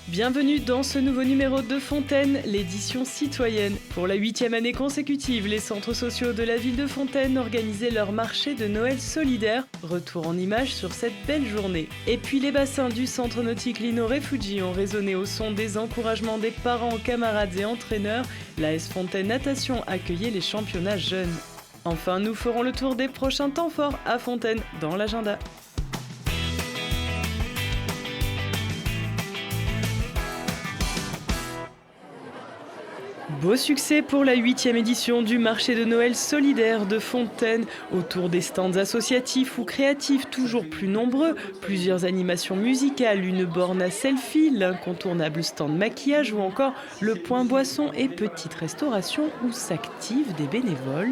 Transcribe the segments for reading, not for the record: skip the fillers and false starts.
Bienvenue dans ce nouveau numéro de Fontaine, l'édition citoyenne. Pour la 8e année consécutive, les centres sociaux de la ville de Fontaine organisaient leur marché de Noël solidaire. Retour en images sur cette belle journée. Et puis les bassins du centre nautique Lino Refugi ont résonné au son des encouragements des parents, camarades et entraîneurs. L'AS Fontaine Natation accueillait les championnats jeunes. Enfin, nous ferons le tour des prochains temps forts à Fontaine dans l'agenda. Beau succès pour la 8e édition du marché de Noël solidaire de Fontaine. Autour des stands associatifs ou créatifs toujours plus nombreux, plusieurs animations musicales, une borne à selfie, l'incontournable stand maquillage ou encore le point boisson et petite restauration où s'activent des bénévoles.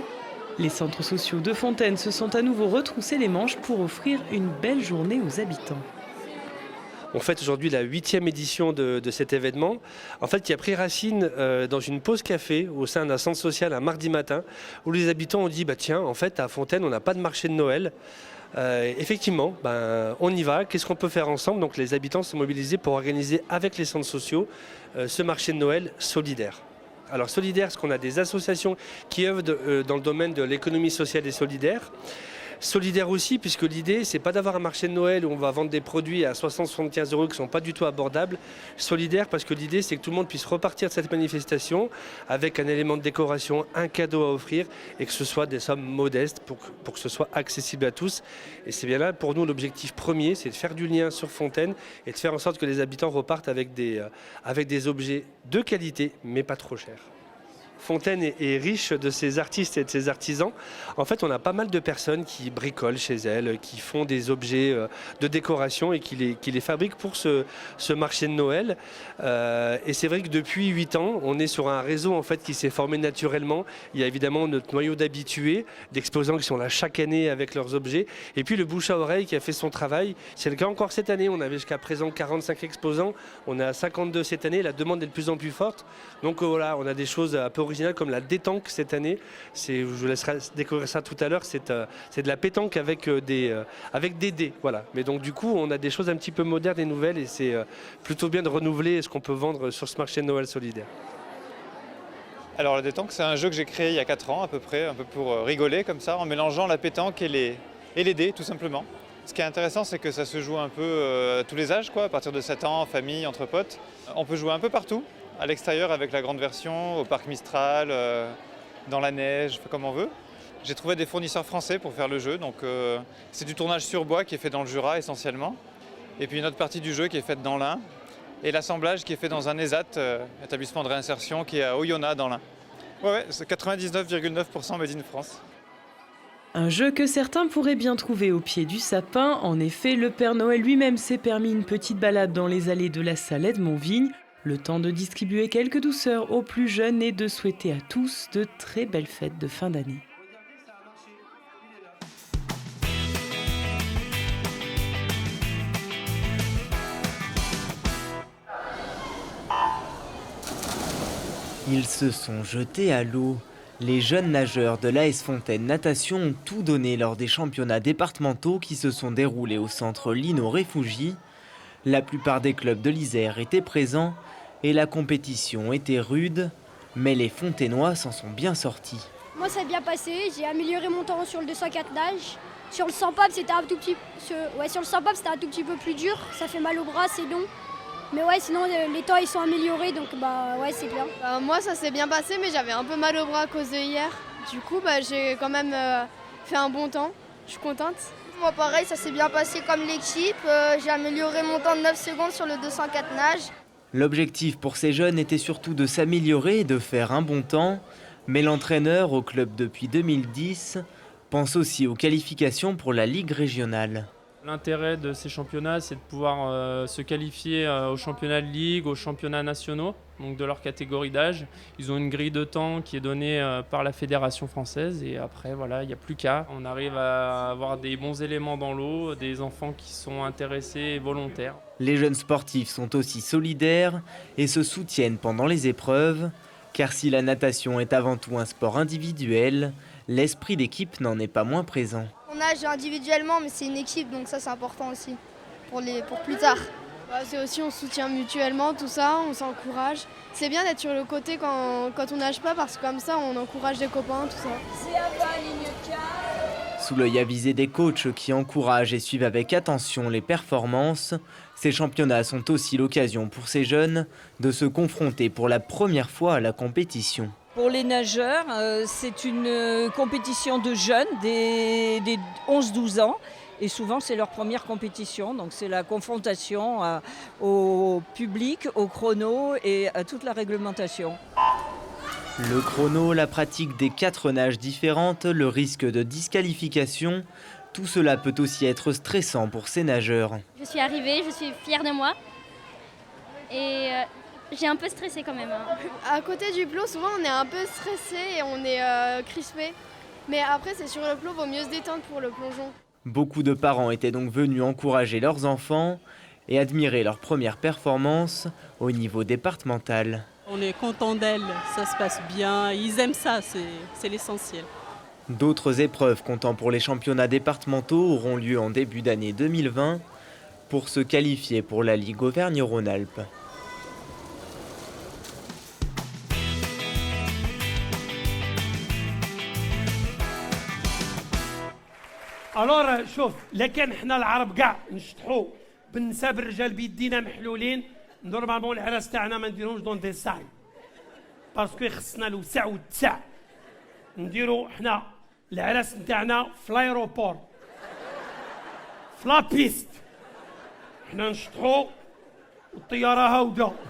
Les centres sociaux de Fontaine se sont à nouveau retroussés les manches pour offrir une belle journée aux habitants. On fête aujourd'hui la 8e édition de cet événement, en fait, qui a pris racine dans une pause café au sein d'un centre social un mardi matin, où les habitants ont dit tiens, en fait, à Fontaine, on n'a pas de marché de Noël. Effectivement, on y va. Qu'est-ce qu'on peut faire ensemble? Donc les habitants se sont mobilisés pour organiser avec les centres sociaux ce marché de Noël solidaire. Alors solidaire, parce qu'on a des associations qui œuvrent dans le domaine de l'économie sociale et solidaire. Solidaire aussi, puisque l'idée, c'est pas d'avoir un marché de Noël où on va vendre des produits à 60-75 € qui ne sont pas du tout abordables. Solidaire, parce que l'idée, c'est que tout le monde puisse repartir de cette manifestation avec un élément de décoration, un cadeau à offrir, et que ce soit des sommes modestes pour que ce soit accessible à tous. Et c'est bien là, pour nous, l'objectif premier, c'est de faire du lien sur Fontaine et de faire en sorte que les habitants repartent avec des objets de qualité, mais pas trop chers. Fontaine est riche de ses artistes et de ses artisans. En fait, on a pas mal de personnes qui bricolent chez elles, qui font des objets de décoration et qui les fabriquent pour ce marché de Noël. Et c'est vrai que depuis 8 ans, on est sur un réseau en fait, qui s'est formé naturellement. Il y a évidemment notre noyau d'habitués, d'exposants qui sont là chaque année avec leurs objets. Et puis le bouche à oreille qui a fait son travail. C'est le cas encore cette année. On avait jusqu'à présent 45 exposants. On est à 52 cette année. La demande est de plus en plus forte. Donc voilà, on a des choses un peu originales comme la détanque cette année. Je vous laisserai découvrir ça tout à l'heure. C'est de la pétanque avec des dés. Voilà. Mais donc du coup, on a des choses un petit peu modernes et nouvelles et c'est plutôt bien de renouveler ce qu'on peut vendre sur ce marché de Noël solidaire. Alors la détanque, c'est un jeu que j'ai créé il y a 4 ans à peu près, un peu pour rigoler comme ça, en mélangeant la pétanque et les dés tout simplement. Ce qui est intéressant, c'est que ça se joue un peu à tous les âges, à partir de 7 ans, en famille, entre potes. On peut jouer un peu partout, à l'extérieur avec la grande version, au parc Mistral, dans la neige, comme on veut. J'ai trouvé des fournisseurs français pour faire le jeu, donc c'est du tournage sur bois qui est fait dans le Jura essentiellement. Et puis une autre partie du jeu qui est faite dans l'Ain, et l'assemblage qui est fait dans un ESAT, établissement de réinsertion, qui est à Oyonnax dans l'Ain. Ouais, c'est 99,9% made in France. Un jeu que certains pourraient bien trouver au pied du sapin. En effet, le Père Noël lui-même s'est permis une petite balade dans les allées de la Salette Montvigne. Le temps de distribuer quelques douceurs aux plus jeunes et de souhaiter à tous de très belles fêtes de fin d'année. Ils se sont jetés à l'eau. Les jeunes nageurs de l'AS Fontaine Natation ont tout donné lors des championnats départementaux qui se sont déroulés au centre Lino Refugi. La plupart des clubs de l'Isère étaient présents et la compétition était rude, mais les Fontainois s'en sont bien sortis. Moi, ça a bien passé. J'ai amélioré mon temps sur le 204 nage. Sur le 100 pop, c'était un tout petit peu plus dur. Ça fait mal au bras, c'est long. Mais ouais, sinon les temps ils sont améliorés, donc ouais, c'est bien. Moi, ça s'est bien passé, mais j'avais un peu mal au bras à cause de hier. Du coup, j'ai quand même fait un bon temps. Je suis contente. Moi, pareil, ça s'est bien passé comme l'équipe. J'ai amélioré mon temps de 9 secondes sur le 204 nage. L'objectif pour ces jeunes était surtout de s'améliorer et de faire un bon temps. Mais l'entraîneur, au club depuis 2010, pense aussi aux qualifications pour la Ligue régionale. L'intérêt de ces championnats, c'est de pouvoir se qualifier aux championnats de ligue, aux championnats nationaux, donc de leur catégorie d'âge. Ils ont une grille de temps qui est donnée par la Fédération française et après, voilà, il n'y a plus qu'à. On arrive à avoir des bons éléments dans l'eau, des enfants qui sont intéressés et volontaires. Les jeunes sportifs sont aussi solidaires et se soutiennent pendant les épreuves, car si la natation est avant tout un sport individuel, l'esprit d'équipe n'en est pas moins présent. On nage individuellement, mais c'est une équipe, donc ça c'est important aussi pour plus tard. C'est aussi on se soutient mutuellement, tout ça, on s'encourage. C'est bien d'être sur le côté quand on nage pas parce que comme ça on encourage des copains, tout ça. Sous l'œil avisé des coachs qui encouragent et suivent avec attention les performances, ces championnats sont aussi l'occasion pour ces jeunes de se confronter pour la première fois à la compétition. Pour les nageurs, c'est une compétition de jeunes, des 11-12 ans. Et souvent, c'est leur première compétition. Donc, c'est la confrontation au public, au chrono et à toute la réglementation. Le chrono, la pratique des 4 nages différentes, le risque de disqualification, tout cela peut aussi être stressant pour ces nageurs. Je suis arrivée, je suis fière de moi. Et j'ai un peu stressé quand même. À côté du plot, souvent on est un peu stressé et on est crispé. Mais après, c'est sur le plot, il vaut mieux se détendre pour le plongeon. Beaucoup de parents étaient donc venus encourager leurs enfants et admirer leur première performance au niveau départemental. On est content d'elles, ça se passe bien, ils aiment ça, c'est l'essentiel. D'autres épreuves comptant pour les championnats départementaux auront lieu en début d'année 2020 pour se qualifier pour la Ligue Auvergne-Rhône-Alpes. الور شوف لكن حنا العرب كاع نشطحوا بالنساء بالرجال بيدينا محلولين نورمالمون العراس تاعنا ما نديروهمش دون دي ساي باسكو خصنا الوسع والتسع نديرو حنا العراس نتاعنا في لايروبور في لابيست حنا نشطحوا.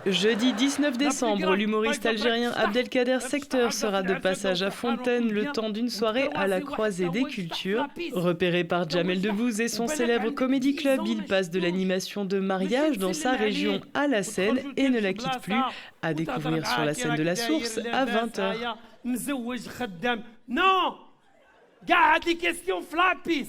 Jeudi 19 décembre, l'humoriste algérien Abdelkader Secteur sera de passage à Fontaine le temps d'une soirée à la croisée des cultures. Repéré par Jamel Debbouze et son célèbre Comedy Club, il passe de l'animation de mariage dans sa région à la scène et ne la quitte plus, à découvrir sur la scène de la Source à 20h. Non, gars, des questions flappies.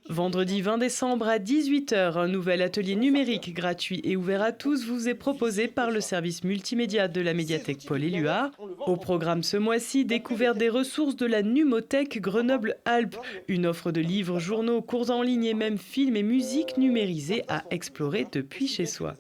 Vendredi 20 décembre à 18h, un nouvel atelier numérique gratuit et ouvert à tous vous est proposé par le service multimédia de la médiathèque Paul-Éluard. Au programme ce mois-ci, découverte des ressources de la Numothèque Grenoble-Alpes, une offre de livres, journaux, cours en ligne et même films et musique numérisés à explorer depuis chez soi.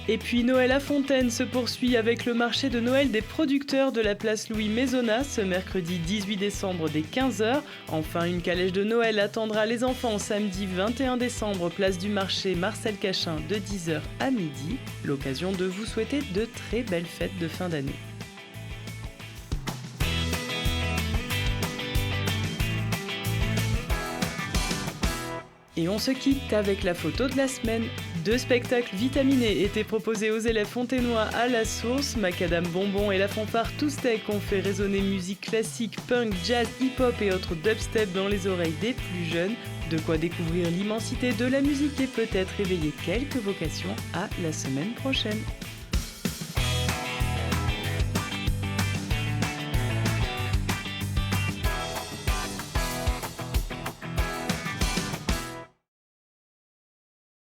Et puis Noël à Fontaine se poursuit avec le marché de Noël des producteurs de la place Louis Maisonnat ce mercredi 18 décembre dès 15h. Enfin, une calèche de Noël attendra les enfants samedi 21 décembre place du marché Marcel Cachin de 10h à midi. L'occasion de vous souhaiter de très belles fêtes de fin d'année. Et on se quitte avec la photo de la semaine. 2 spectacles vitaminés étaient proposés aux élèves fontainois à la Source. Macadam Bonbon et la fanfare Toustek ont fait résonner musique classique, punk, jazz, hip-hop et autres dubstep dans les oreilles des plus jeunes. De quoi découvrir l'immensité de la musique et peut-être éveiller quelques vocations à la semaine prochaine.